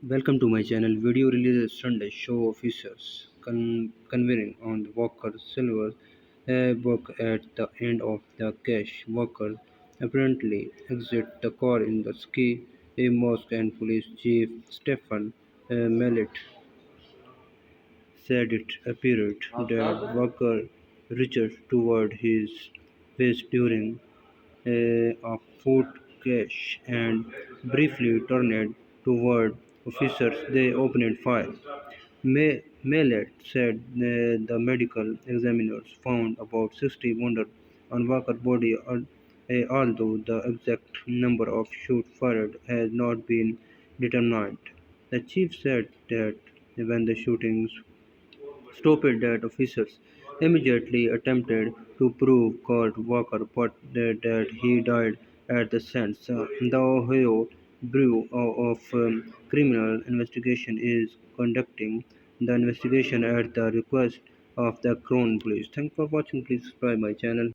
Welcome to my channel. Video released Sunday show officers convening on Walker Silver book at the end of the cache. Walker apparently exit the car in the ski mosque and police chief Stephen Mallet said it appeared that Walker reached toward his waist during a foot crash and briefly turned toward officers. They opened fire. Mallet said the medical examiners found about 60 wounds on Walker's body, although the exact number of shots fired has not been determined. The chief said that when the shootings stopped that officers immediately attempted to prove Kurt Walker but that he died at the scene. The Ohio Bureau of Criminal Investigation is conducting the investigation at the request of the Crown Police. Thanks for watching. Please subscribe my channel.